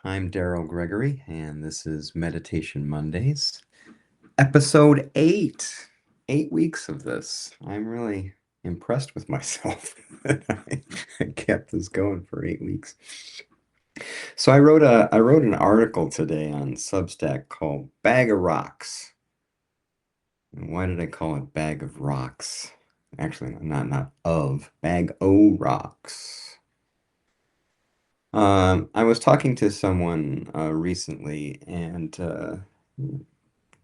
I'm Daryl Gregory, and this is Meditation Mondays, episode 8. 8 weeks of this. I'm really impressed with myself that I kept this going for 8 weeks. So I wrote an article today on Substack called Bag of Rocks. And why did I call it Bag of Rocks? Actually, not of, Bag O Rocks. I was talking to someone recently, and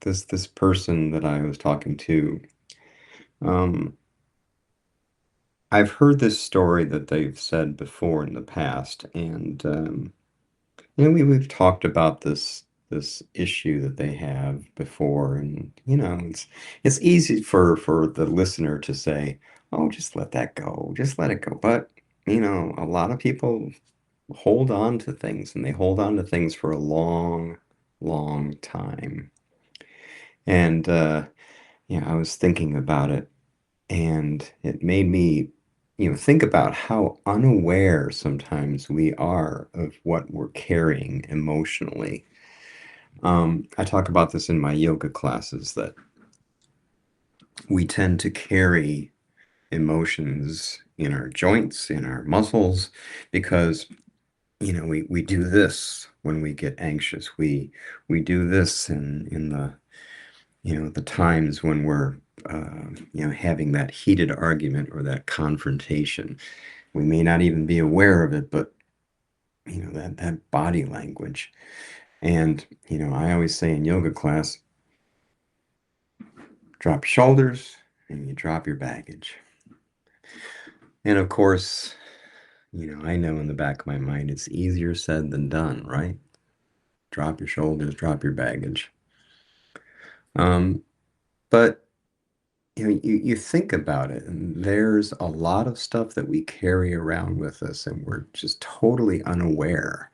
this person that I was talking to, um, I've heard this story that they've said before in the past, and we've talked about this issue that they have before, and it's easy for the listener to say, "Oh, just let that go, just let it go," but a lot of people hold on to things, and they hold on to things for a long, long time. And I was thinking about it, and it made me, think about how unaware sometimes we are of what we're carrying emotionally. I talk about this in my yoga classes that we tend to carry emotions in our joints, in our muscles, because we do this when we get anxious. We do this in the times when we're having that heated argument or that confrontation. We may not even be aware of it, but that body language. And I always say in yoga class, drop your shoulders and you drop your baggage. And of course, I know in the back of my mind it's easier said than done, right? Drop your shoulders, drop your baggage. But you think about it, and there's a lot of stuff that we carry around with us, and we're just totally unaware.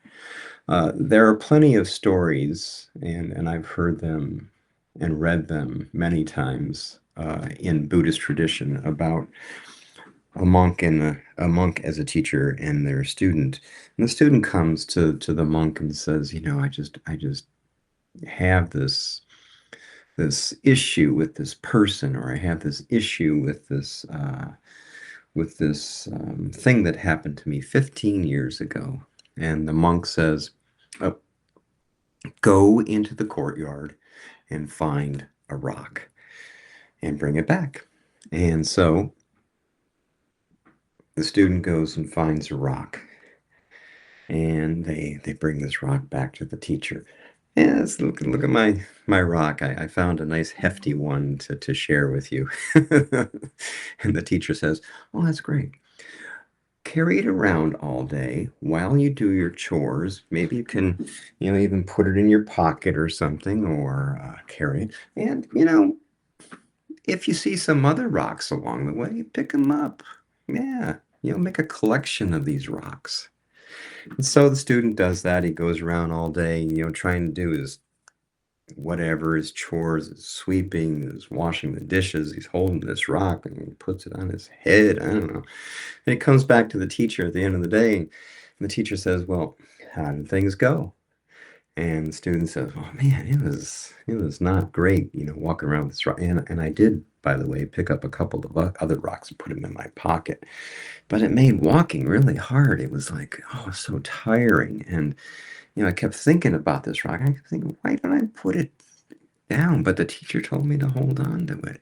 There are plenty of stories, and I've heard them and read them many times in Buddhist tradition about a monk as a teacher and their student. And the student comes to the monk and says, I just have this issue with this person, or I have this issue with this thing that happened to me 15 years ago. And the monk says, oh, go into the courtyard and find a rock and bring it back. And so the student goes and finds a rock, and they bring this rock back to the teacher. Yes, look at my rock. I found a nice hefty one to share with you. And the teacher says, "Oh, that's great. Carry it around all day while you do your chores. Maybe you can, even put it in your pocket or something, or carry it. And if you see some other rocks along the way, pick them up. Yeah, make a collection of these rocks." And so the student does that. He goes around all day, trying to do his whatever, his chores, his sweeping, his washing the dishes. He's holding this rock and he puts it on his head. I don't know. And he comes back to the teacher at the end of the day, and the teacher says, "Well, how did things go?" And the student says, "Oh man, it was not great, walking around with this rock." And I did, by the way, pick up a couple of other rocks and put them in my pocket. But it made walking really hard. It was like, oh, so tiring. And I kept thinking about this rock. I kept thinking, why don't I put it down? But the teacher told me to hold on to it.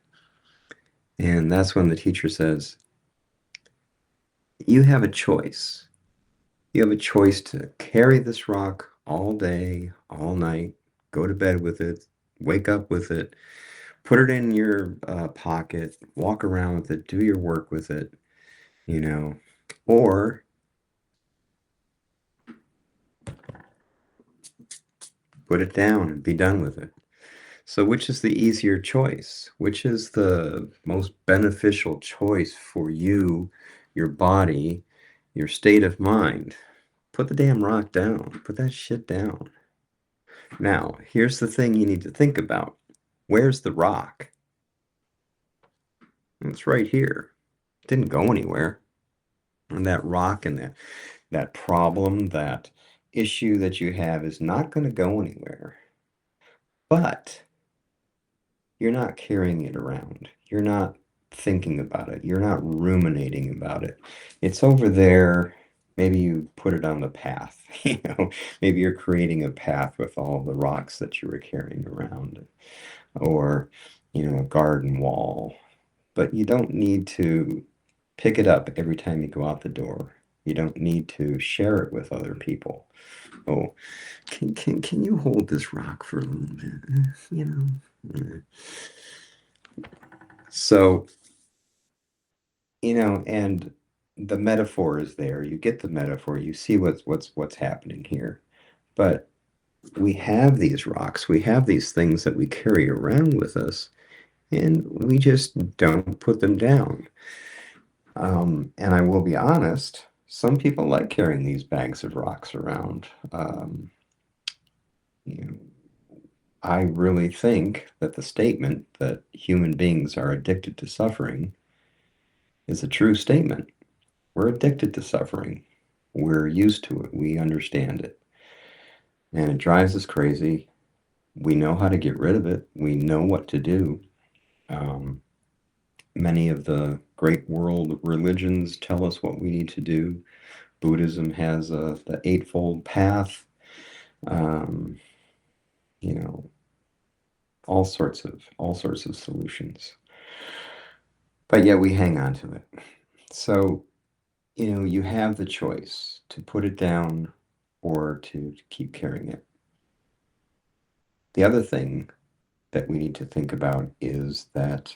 And that's when the teacher says, you have a choice. You have a choice to carry this rock all day, all night, go to bed with it, wake up with it, put it in your pocket, walk around with it, do your work with it, you know, or put it down and be done with it. So, which is the easier choice? Which is the most beneficial choice for you, your body, your state of mind? Put the damn rock down. Put that shit down. Now, here's the thing you need to think about. Where's the rock? It's right here. It didn't go anywhere. And that rock and that problem, that issue that you have is not going to go anywhere, but you're not carrying it around. You're not thinking about it. You're not ruminating about it. It's over there. Maybe you put it on the path, maybe you're creating a path with all the rocks that you were carrying around, or, a garden wall. But you don't need to pick it up every time you go out the door. You don't need to share it with other people. Oh, can you hold this rock for a little bit? You know. So, and the metaphor is there. You get the metaphor. You see what's happening here. But we have these rocks. We have these things that we carry around with us, and we just don't put them down. And I will be honest, some people like carrying these bags of rocks around. You know, I really think that the statement that human beings are addicted to suffering is a true statement. We're addicted to suffering. We're used to it. We understand it. And it drives us crazy. We know how to get rid of it. We know what to do. Um, Many of the great world religions tell us what we need to do. Buddhism has the Eightfold Path. Um, you know, all sorts of solutions. But yet we hang on to it. So, you have the choice to put it down or to keep carrying it. The other thing that we need to think about is that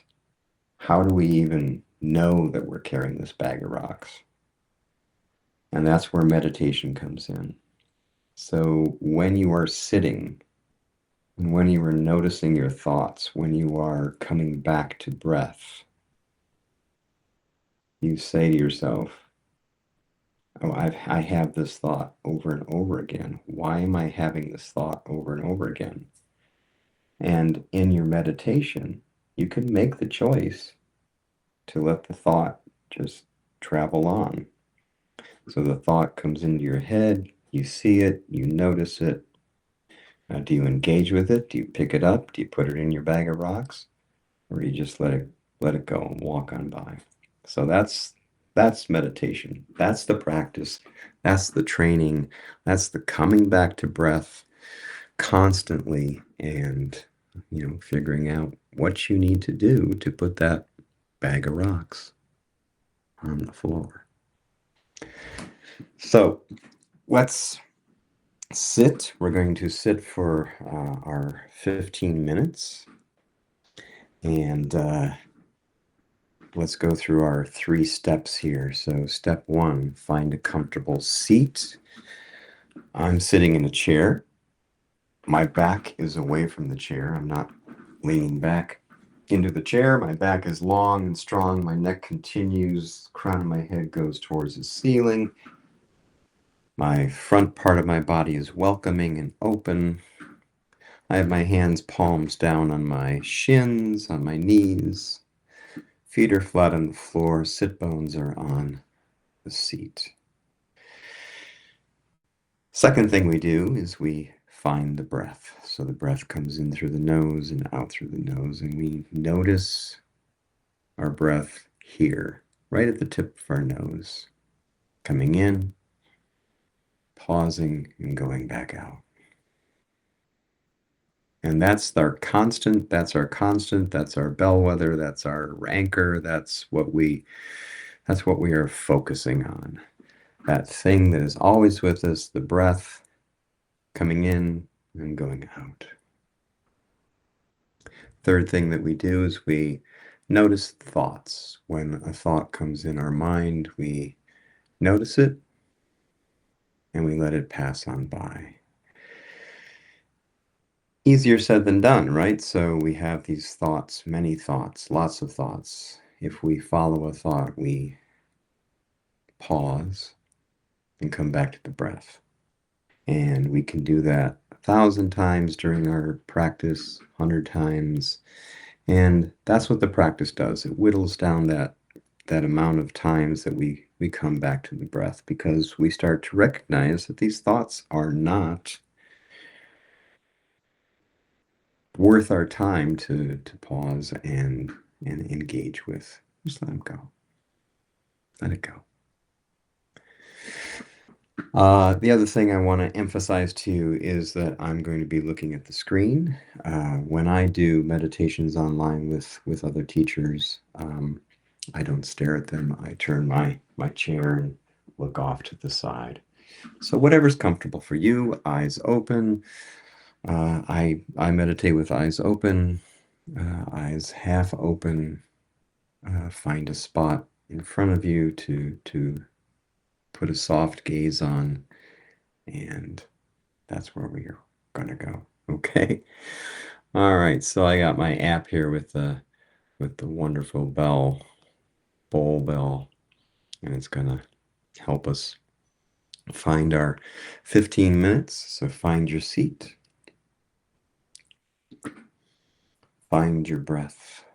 how do we even know that we're carrying this bag of rocks? And that's where meditation comes in. So when you are sitting, and when you are noticing your thoughts, when you are coming back to breath, you say to yourself, oh, I have this thought over and over again. Why am I having this thought over and over again? And in your meditation, you can make the choice to let the thought just travel on. So the thought comes into your head, you see it, you notice it. Do you engage with it? Do you pick it up? Do you put it in your bag of rocks? Or you just let it go and walk on by? So that's meditation. That's the practice. That's the training. That's the coming back to breath constantly, and figuring out what you need to do to put that bag of rocks on the floor. So let's sit. We're going to sit for our 15 minutes, and let's go through our 3 steps here. So step 1, find a comfortable seat. I'm sitting in a chair. My back is away from the chair. I'm not leaning back into the chair. My back is long and strong. My neck continues. The crown of my head goes towards the ceiling. My front part of my body is welcoming and open. I have my hands palms down on my shins, on my knees. Feet are flat on the floor. Sit bones are on the seat. Second thing we do is we find the breath. So the breath comes in through the nose and out through the nose, and we notice our breath here, right at the tip of our nose, coming in, pausing, and going back out. And that's our constant, that's our bellwether, that's our anchor, that's what we are focusing on. That thing that is always with us, the breath coming in and going out. Third thing that we do is we notice thoughts. When a thought comes in our mind, we notice it and we let it pass on by. Easier said than done, right? So we have these thoughts, many thoughts, lots of thoughts. If we follow a thought, we pause and come back to the breath. And we can do that 1,000 times during our practice, 100 times. And that's what the practice does. It whittles down that amount of times that we we come back to the breath because we start to recognize that these thoughts are not worth our time to pause and engage with. Just let them go. Let it go. The other thing I want to emphasize to you is that I'm going to be looking at the screen. When I do meditations online with other teachers, I don't stare at them. I turn my chair and look off to the side. So whatever's comfortable for you, eyes open. I meditate with eyes open, eyes half open. Find a spot in front of you to put a soft gaze on, and that's where we're gonna go. Okay. All right. So I got my app here with the wonderful bowl bell, and it's gonna help us find our 15 minutes. So find your seat, find your breath.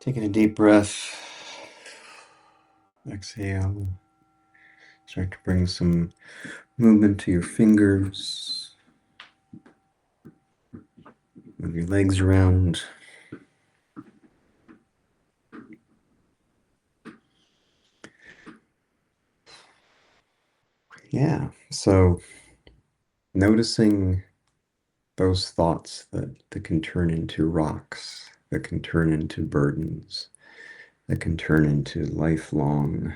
Taking a deep breath. Exhale. Start to bring some movement to your fingers. Move your legs around. Yeah, so noticing those thoughts that can turn into rocks, that can turn into burdens, that can turn into lifelong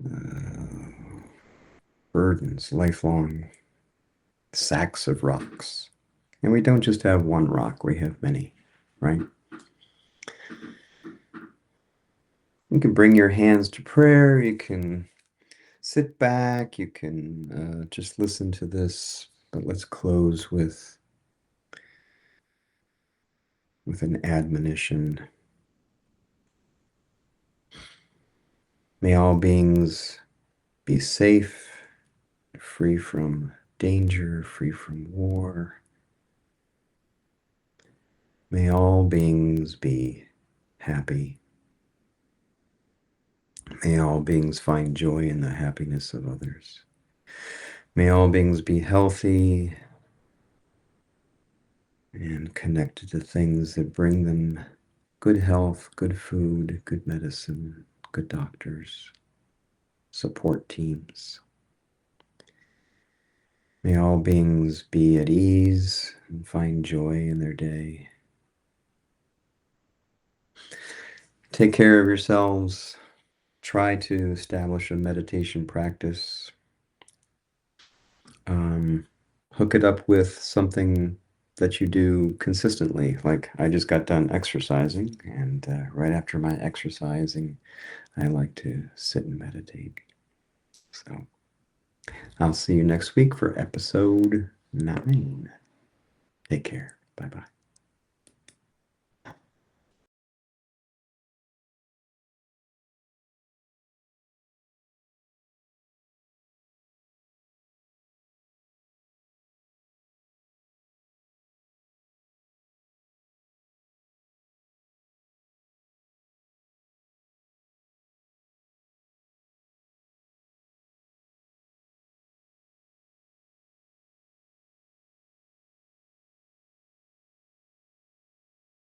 uh, burdens, lifelong sacks of rocks. And we don't just have one rock, we have many, right? You can bring your hands to prayer, you can sit back, you can just listen to this, but let's close with an admonition. May all beings be safe, free from danger, free from war. May all beings be happy. May all beings find joy in the happiness of others. May all beings be healthy and connected to things that bring them good health, good food, good medicine, good doctors, support teams. May all beings be at ease and find joy in their day. Take care of yourselves. Try to establish a meditation practice. Um, Hook it up with something that you do consistently. Like I just got done exercising, and right after my exercising, I like to sit and meditate. So I'll see you next week for episode 9. Take care. Bye bye.